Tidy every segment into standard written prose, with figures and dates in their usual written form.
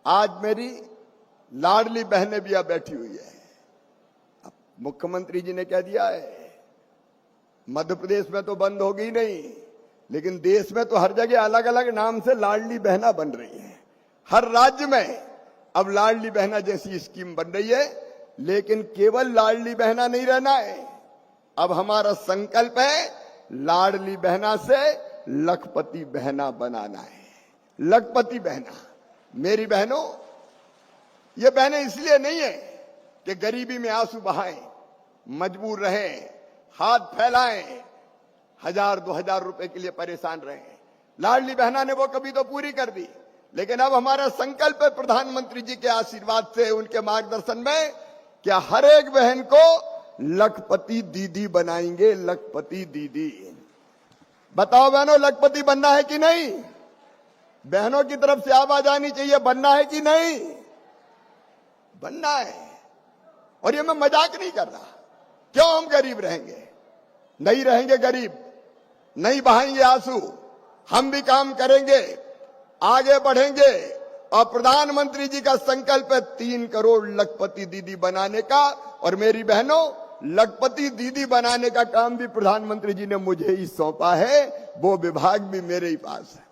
आज मेरी लाडली बहनें भी अब बैठी हुई है। अब मुख्यमंत्री जी ने कह दिया है, मध्य प्रदेश में तो बंद होगी नहीं, लेकिन देश में तो हर जगह अलग अलग नाम से लाडली बहना बन रही है। हर राज्य में अब लाडली बहना जैसी स्कीम बन रही है। लेकिन केवल लाडली बहना नहीं रहना है, अब हमारा संकल्प है लाडली बहना से लखपति बहना बनाना है। लखपति बहना, मेरी बहनों, ये बहनें इसलिए नहीं है कि गरीबी में आंसू बहाएं, मजबूर रहें, हाथ फैलाएं, 1000-2000 रुपए के लिए परेशान रहें। लाडली बहना ने वो कभी तो पूरी कर दी, लेकिन अब हमारा संकल्प है प्रधानमंत्री जी के आशीर्वाद से, उनके मार्गदर्शन में, क्या हर एक बहन को लखपति दीदी बनाएंगे। लखपति दीदी, बताओ बहनों, लखपति बनना है कि नहीं? बहनों की तरफ से आवाज आनी चाहिए, बनना है कि नहीं? बनना है। और ये मैं मजाक नहीं कर रहा। क्यों हम गरीब रहेंगे? नहीं रहेंगे गरीब, नहीं बहाएंगे आंसू। हम भी काम करेंगे, आगे बढ़ेंगे। और प्रधानमंत्री जी का संकल्प है 3 करोड़ लखपति दीदी बनाने का। और मेरी बहनों, लखपति दीदी बनाने का काम भी प्रधानमंत्री जी ने मुझे ही सौंपा है, वो विभाग भी मेरे ही पास है।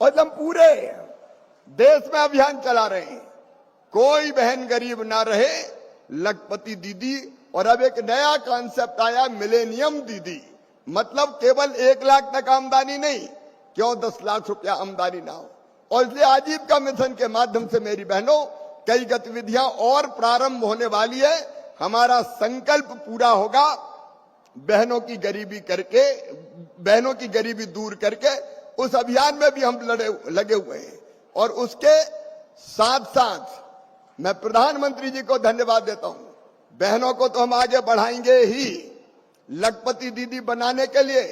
और हम पूरे देश में अभियान चला रहे हैं, कोई बहन गरीब ना रहे, लखपति दीदी। और अब एक नया कॉन्सेप्ट आया, मिलेनियम दीदी, मतलब केवल 1 लाख तक आमदनी नहीं, क्यों 10 लाख रुपया आमदनी ना हो। और इसलिए आजीविका मिशन के माध्यम से मेरी बहनों कई गतिविधियां और प्रारंभ होने वाली है। हमारा संकल्प पूरा होगा, बहनों की गरीबी करके, बहनों की गरीबी दूर करके, उस अभियान में भी हम लगे हुए हैं। और उसके साथ साथ मैं प्रधानमंत्री जी को धन्यवाद देता हूं। बहनों को तो हम आगे बढ़ाएंगे ही, लखपति दीदी बनाने के लिए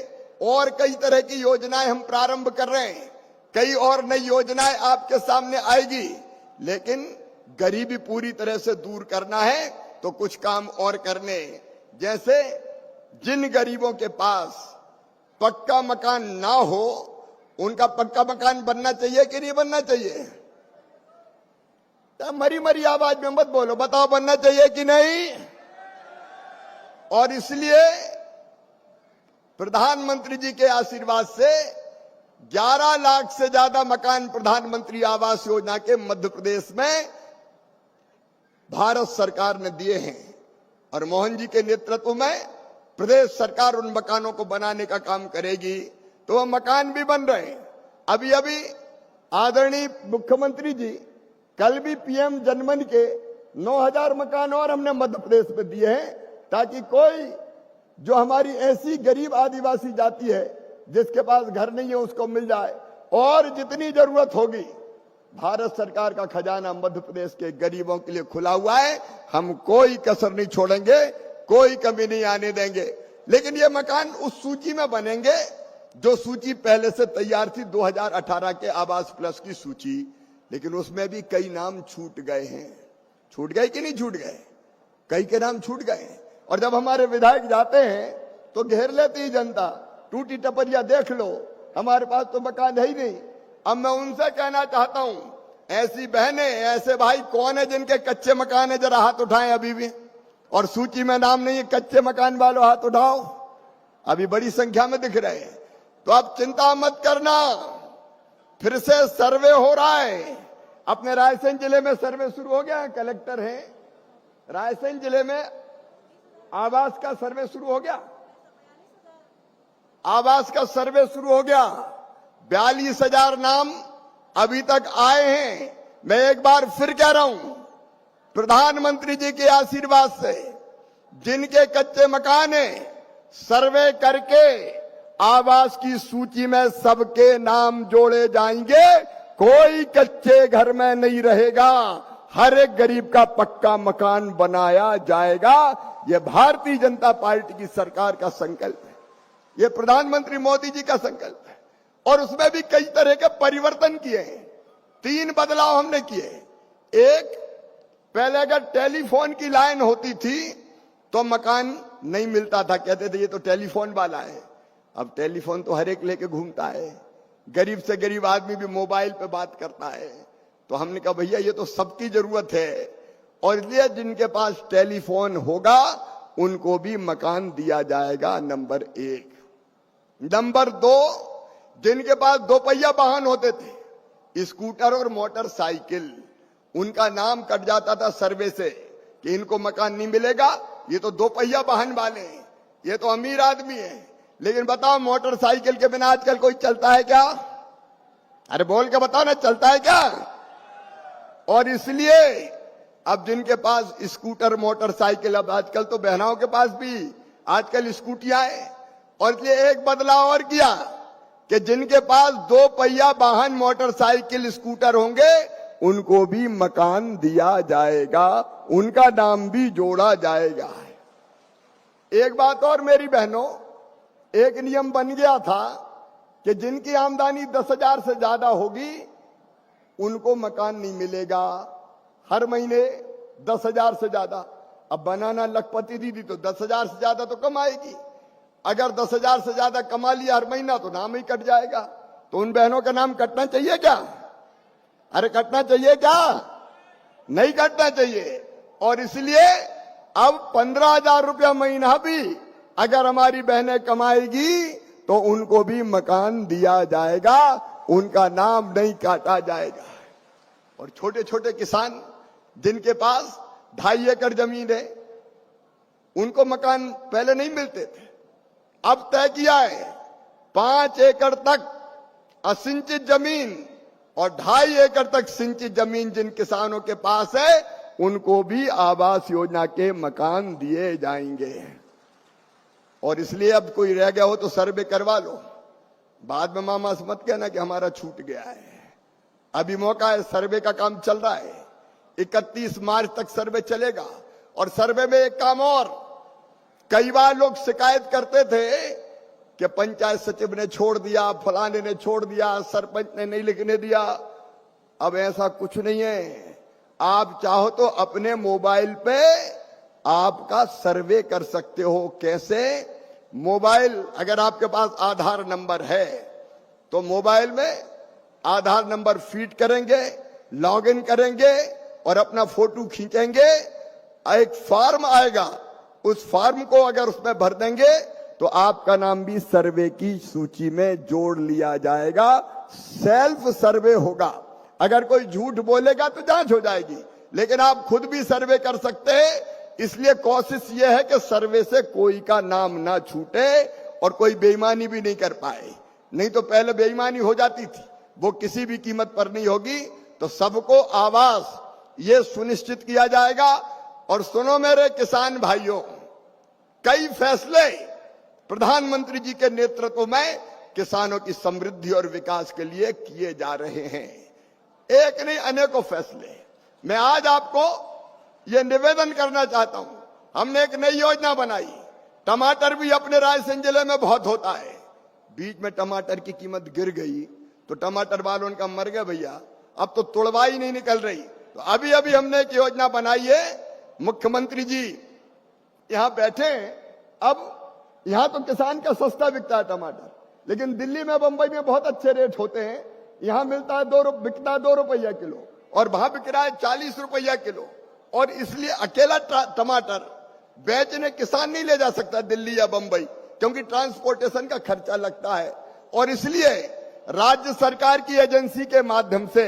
और कई तरह की योजनाएं हम प्रारंभ कर रहे हैं। कई और नई योजनाएं आपके सामने आएगी। लेकिन गरीबी पूरी तरह से दूर करना है तो कुछ काम और करने, जैसे जिन गरीबों के पास पक्का मकान ना हो, उनका पक्का मकान बनना चाहिए कि नहीं बनना चाहिए? तो मरी मरी आवाज में मत बोलो, बताओ बनना चाहिए कि नहीं? और इसलिए प्रधानमंत्री जी के आशीर्वाद से 11 लाख से ज्यादा मकान प्रधानमंत्री आवास योजना के मध्य प्रदेश में भारत सरकार ने दिए हैं। और मोहन जी के नेतृत्व में प्रदेश सरकार उन मकानों को बनाने का काम करेगी। तो वो मकान भी बन रहे हैं। अभी अभी आदरणीय मुख्यमंत्री जी कल भी पीएम जनमन के 9000 मकान और हमने मध्य प्रदेश में दिए हैं, ताकि कोई जो हमारी ऐसी गरीब आदिवासी जाति है जिसके पास घर नहीं है उसको मिल जाए। और जितनी जरूरत होगी, भारत सरकार का खजाना मध्य प्रदेश के गरीबों के लिए खुला हुआ है। हम कोई कसर नहीं छोड़ेंगे, कोई कमी नहीं आने देंगे। लेकिन ये मकान उस सूची में बनेंगे जो सूची पहले से तैयार थी, 2018 के आवास प्लस की सूची। लेकिन उसमें भी कई नाम छूट गए हैं। छूट गए कि नहीं छूट गए? कई के नाम छूट गए। और जब हमारे विधायक जाते हैं तो घेर लेती है जनता, टूटी टपरिया देख लो, हमारे पास तो मकान है ही नहीं। अब मैं उनसे कहना चाहता हूं, ऐसी बहनें, ऐसे भाई कौन है जिनके कच्चे मकान है? जरा हाथ उठाएं अभी भी। और सूची में नाम नहीं है कच्चे मकान वालों, हाथ उठाओ। अभी बड़ी संख्या में दिख रहे हैं। तो आप चिंता मत करना, फिर से सर्वे हो रहा है। अपने रायसेन जिले में सर्वे शुरू हो गया है, कलेक्टर है रायसेन जिले में, आवास का सर्वे शुरू हो गया। आवास का सर्वे शुरू हो गया। 42,000 नाम अभी तक आए हैं। मैं एक बार फिर कह रहा हूं, प्रधानमंत्री जी के आशीर्वाद से जिनके कच्चे मकान हैं, सर्वे करके आवास की सूची में सबके नाम जोड़े जाएंगे। कोई कच्चे घर में नहीं रहेगा, हर एक गरीब का पक्का मकान बनाया जाएगा। यह भारतीय जनता पार्टी की सरकार का संकल्प है, यह प्रधानमंत्री मोदी जी का संकल्प है। और उसमें भी कई तरह के परिवर्तन किए हैं। 3 बदलाव हमने किए। एक, पहले अगर टेलीफोन की लाइन होती थी तो मकान नहीं मिलता था, कहते थे ये तो टेलीफोन वाला है। अब टेलीफोन तो हर एक लेके घूमता है, गरीब से गरीब आदमी भी मोबाइल पे बात करता है। तो हमने कहा भैया ये तो सबकी जरूरत है, और इसलिए जिनके पास टेलीफोन होगा उनको भी मकान दिया जाएगा, नंबर 1। नंबर 2, जिनके पास 2 पहिया वाहन होते थे, स्कूटर और मोटरसाइकिल, उनका नाम कट जाता था सर्वे से कि इनको मकान नहीं मिलेगा, ये तो 2 पहिया वाहन वाले हैं, ये तो अमीर आदमी है। लेकिन बताओ मोटरसाइकिल के बिना आजकल कोई चलता है क्या? अरे बोल के बताओ ना, चलता है क्या? और इसलिए अब जिनके पास स्कूटर मोटरसाइकिल, अब आजकल तो बहनाओं के पास भी आजकल स्कूटियां हैं, और इसलिए एक बदलाव और किया कि जिनके पास 2 पहिया वाहन मोटरसाइकिल स्कूटर होंगे उनको भी मकान दिया जाएगा, उनका नाम भी जोड़ा जाएगा। एक बात और मेरी बहनों, एक नियम बन गया था कि जिनकी आमदनी 10,000 से ज्यादा होगी उनको मकान नहीं मिलेगा, हर महीने 10,000 से ज्यादा। अब बनाना लखपति दीदी तो 10,000 से ज्यादा तो कमाएगी, अगर 10,000 से ज्यादा कमा लिया हर महीना तो नाम ही कट जाएगा। तो उन बहनों का नाम कटना चाहिए क्या? अरे कटना चाहिए क्या? नहीं कटना चाहिए। और इसलिए अब 15,000 रुपया महीना भी अगर हमारी बहनें कमाएगी तो उनको भी मकान दिया जाएगा, उनका नाम नहीं काटा जाएगा। और छोटे छोटे किसान जिनके पास 2.5 एकड़ जमीन है, उनको मकान पहले नहीं मिलते थे, अब तय किया है 5 एकड़ तक असिंचित जमीन और 2.5 एकड़ तक सिंचित जमीन जिन किसानों के पास है उनको भी आवास योजना के मकान दिए जाएंगे। और इसलिए अब कोई रह गया हो तो सर्वे करवा लो, बाद में मामा से मत कहना कि हमारा छूट गया है। अभी मौका है, सर्वे का काम चल रहा है, 31 मार्च तक सर्वे चलेगा। और सर्वे में एक काम और, कई बार लोग शिकायत करते थे कि पंचायत सचिव ने छोड़ दिया, फलाने ने छोड़ दिया, सरपंच ने नहीं लिखने दिया। अब ऐसा कुछ नहीं है, आप चाहो तो अपने मोबाइल पे आपका सर्वे कर सकते हो। कैसे? मोबाइल, अगर आपके पास आधार नंबर है तो मोबाइल में आधार नंबर फीड करेंगे, लॉगिन करेंगे और अपना फोटो खींचेंगे, एक फॉर्म आएगा, उस फॉर्म को अगर उसमें भर देंगे तो आपका नाम भी सर्वे की सूची में जोड़ लिया जाएगा। सेल्फ सर्वे होगा, अगर कोई झूठ बोलेगा तो जांच हो जाएगी, लेकिन आप खुद भी सर्वे कर सकते हैं। इसलिए कोशिश यह है कि सर्वे से कोई का नाम ना छूटे और कोई बेईमानी भी नहीं कर पाए। नहीं तो पहले बेईमानी हो जाती थी, वो किसी भी कीमत पर नहीं होगी। तो सबको आवास ये सुनिश्चित किया जाएगा। और सुनो मेरे किसान भाइयों, कई फैसले प्रधानमंत्री जी के नेतृत्व में किसानों की समृद्धि और विकास के लिए किए जा रहे हैं, एक नहीं अनेकों फैसले। मैं आज आपको यह निवेदन करना चाहता हूं, हमने एक नई योजना बनाई। टमाटर भी अपने रायसेन जिले में बहुत होता है, बीच में टमाटर की कीमत गिर गई तो टमाटर वालों उनका मर गया भैया, अब तो तुड़वाई नहीं निकल रही। तो अभी अभी हमने एक योजना बनाई है, मुख्यमंत्री जी यहां बैठे हैं। अब यहां तो किसान का सस्ता बिकता है टमाटर, लेकिन दिल्ली में बंबई में बहुत अच्छे रेट होते हैं। यहां मिलता है बिकता है 2 रुपया किलो और वहां बिक रहा है 40 रुपया किलो। और इसलिए अकेला टमाटर बेचने किसान नहीं ले जा सकता दिल्ली या बंबई, क्योंकि ट्रांसपोर्टेशन का खर्चा लगता है। और इसलिए राज्य सरकार की एजेंसी के माध्यम से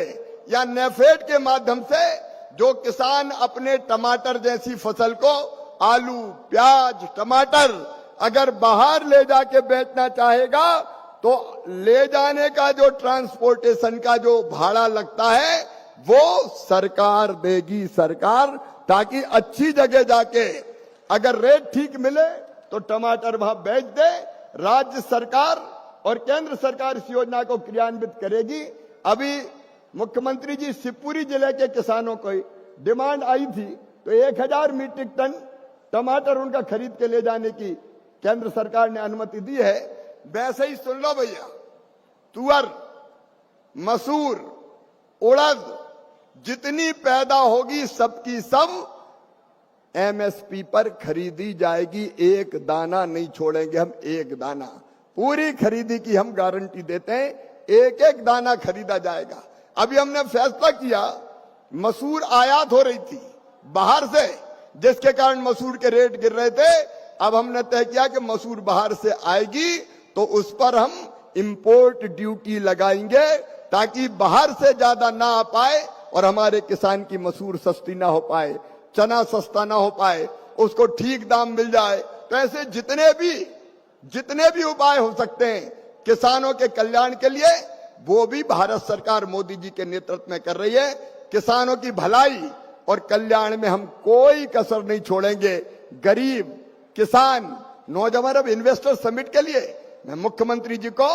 या नेफेड के माध्यम से जो किसान अपने टमाटर जैसी फसल को, आलू, प्याज, टमाटर अगर बाहर ले जाके बेचना चाहेगा तो ले जाने का जो ट्रांसपोर्टेशन का जो भाड़ा लगता है वो सरकार देगी, सरकार, ताकि अच्छी जगह जाके अगर रेट ठीक मिले तो टमाटर वहां बेच दे। राज्य सरकार और केंद्र सरकार इस योजना को क्रियान्वित करेगी। अभी मुख्यमंत्री जी शिवपुरी जिले के किसानों को डिमांड आई थी तो 1000 मीट्रिक टन टमाटर उनका खरीद के ले जाने की केंद्र सरकार ने अनुमति दी है। वैसे ही सुन लो भैया, तुअर, मसूर, उड़द जितनी पैदा होगी सबकी सब एमएसपी पर खरीदी जाएगी, एक दाना नहीं छोड़ेंगे हम, एक दाना। पूरी खरीदी की हम गारंटी देते हैं, एक एक दाना खरीदा जाएगा। अभी हमने फैसला किया, मसूर आयात हो रही थी बाहर से, जिसके कारण मसूर के रेट गिर रहे थे। अब हमने तय किया कि मसूर बाहर से आएगी तो उस पर हम इंपोर्ट ड्यूटी लगाएंगे, ताकि बाहर से ज्यादा ना आ पाए और हमारे किसान की मसूर सस्ती ना हो पाए, चना सस्ता ना हो पाए, उसको ठीक दाम मिल जाए। तो ऐसे जितने भी उपाय हो सकते हैं किसानों के कल्याण के लिए, वो भी भारत सरकार मोदी जी के नेतृत्व में कर रही है। किसानों की भलाई और कल्याण में हम कोई कसर नहीं छोड़ेंगे। गरीब, किसान, नौजवान, अब इन्वेस्टर समिट के लिए मैं मुख्यमंत्री जी को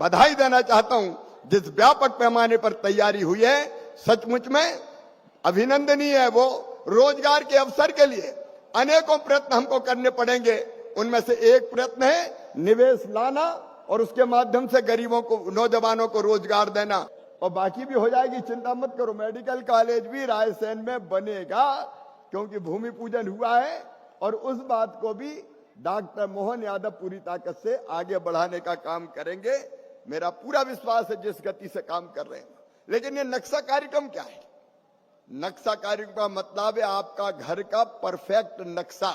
बधाई देना चाहता हूं। जिस व्यापक पैमाने पर तैयारी हुई है, सचमुच में अभिनंदनीय है। वो रोजगार के अवसर के लिए अनेकों प्रयत्न हमको करने पड़ेंगे। उनमें से एक प्रयत्न है निवेश लाना और उसके माध्यम से गरीबों को, नौजवानों को रोजगार देना, और बाकी भी हो जाएगी, चिंता मत करो। मेडिकल कॉलेज भी रायसेन में बनेगा, क्योंकि भूमि पूजन हुआ है और उस बात को भी डॉक्टर मोहन यादव पूरी ताकत से आगे बढ़ाने का काम करेंगे। मेरा पूरा विश्वास है जिस गति से काम कर रहे हैं। लेकिन ये नक्शा कार्यक्रम क्या है? नक्शा कार्यक्रम का मतलब है आपका घर का परफेक्ट नक्शा,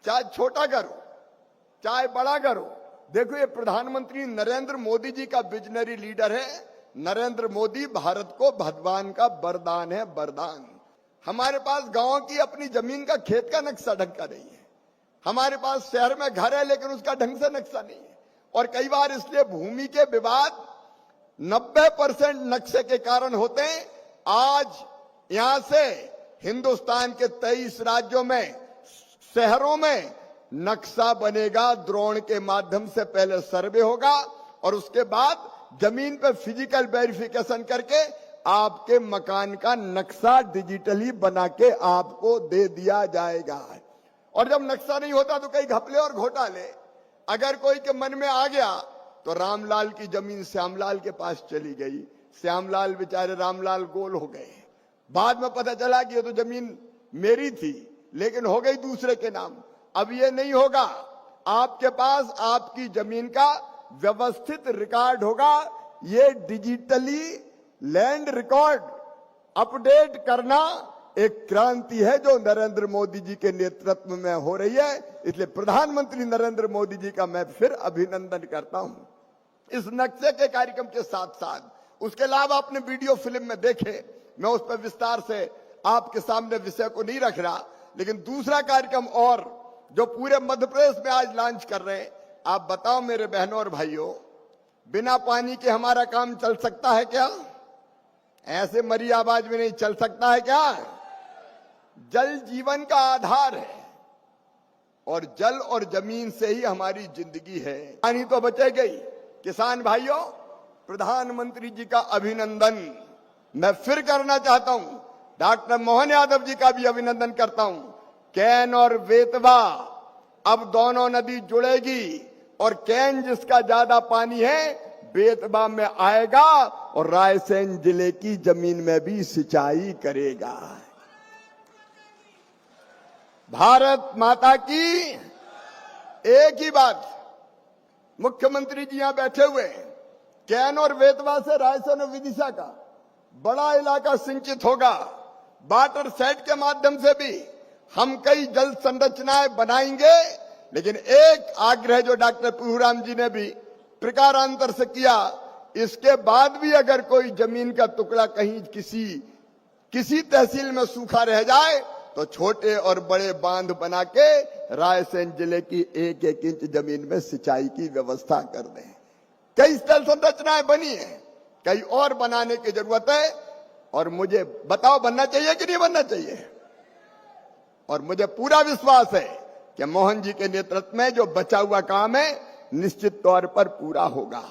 चाहे छोटा घर हो चाहे बड़ा घर हो। देखो, ये प्रधानमंत्री नरेंद्र मोदी जी का विजनरी लीडर है। नरेंद्र मोदी भारत को भगवान का वरदान है, वरदान। हमारे पास गांव की अपनी जमीन का, खेत का नक्शा ढंग का नहीं है। हमारे पास शहर में घर है लेकिन उसका ढंग से नक्शा नहीं है। और कई बार इसलिए भूमि के विवाद 90% नक्शे के कारण होते हैं। आज यहां से हिंदुस्तान के 23 राज्यों में, शहरों में नक्शा बनेगा। ड्रोन के माध्यम से पहले सर्वे होगा और उसके बाद जमीन पे फिजिकल वेरिफिकेशन करके आपके मकान का नक्शा डिजिटली बना के आपको दे दिया जाएगा। और जब नक्शा नहीं होता तो कई घपले और घोटाले अगर कोई के मन में आ गया, तो रामलाल की जमीन श्यामलाल के पास चली गई। श्यामलाल बेचारे रामलाल गोल हो गए। बाद में पता चला कि ये तो जमीन मेरी थी, लेकिन हो गई दूसरे के नाम। अब ये नहीं होगा। आपके पास आपकी जमीन का व्यवस्थित रिकॉर्ड होगा। ये डिजिटली लैंड रिकॉर्ड अपडेट करना एक क्रांति है जो नरेंद्र मोदी जी के नेतृत्व में हो रही है। इसलिए प्रधानमंत्री नरेंद्र मोदी जी का मैं फिर अभिनंदन करता हूं। इस नक्शे के कार्यक्रम के साथ साथ उसके अलावा आपने वीडियो फिल्म में देखे, मैं उस पर विस्तार से आपके सामने विषय को नहीं रख रहा। लेकिन दूसरा कार्यक्रम और जो पूरे मध्य प्रदेश में आज लॉन्च कर रहे हैं, आप बताओ मेरे बहनों और भाइयों, बिना पानी के हमारा काम चल सकता है क्या? ऐसे मरी आवाज में नहीं चल सकता है क्या? जल जीवन का आधार है और जल और जमीन से ही हमारी जिंदगी है। पानी तो बचेगा ही। किसान भाइयों, प्रधानमंत्री जी का अभिनंदन मैं फिर करना चाहता हूं। डॉक्टर मोहन यादव जी का भी अभिनंदन करता हूं। कैन और बेतवा, अब दोनों नदी जुड़ेगी और कैन जिसका ज्यादा पानी है बेतवा में आएगा और रायसेन जिले की जमीन में भी सिंचाई करेगा। भारत माता की एक ही बात। मुख्यमंत्री जी यहां बैठे हुए हैं। कैन और बेतवा से रायसेन और विदिशा का बड़ा इलाका सिंचित होगा। वाटर सेट के माध्यम से भी हम कई जल संरचनाएं बनाएंगे। लेकिन एक आग्रह जो डॉक्टर प्रभुराम जी ने भी प्रकारांतर से किया, इसके बाद भी अगर कोई जमीन का टुकड़ा कहीं किसी तहसील में सूखा रह जाए तो छोटे और बड़े बांध बना के रायसेन जिले की एक एक इंच जमीन में सिंचाई की व्यवस्था कर दें। कई जल संरचनाएं बनी है, कई और बनाने की जरूरत है। और मुझे बताओ, बनना चाहिए कि नहीं बनना चाहिए? और मुझे पूरा विश्वास है कि मोहन जी के नेतृत्व में जो बचा हुआ काम है निश्चित तौर पर पूरा होगा।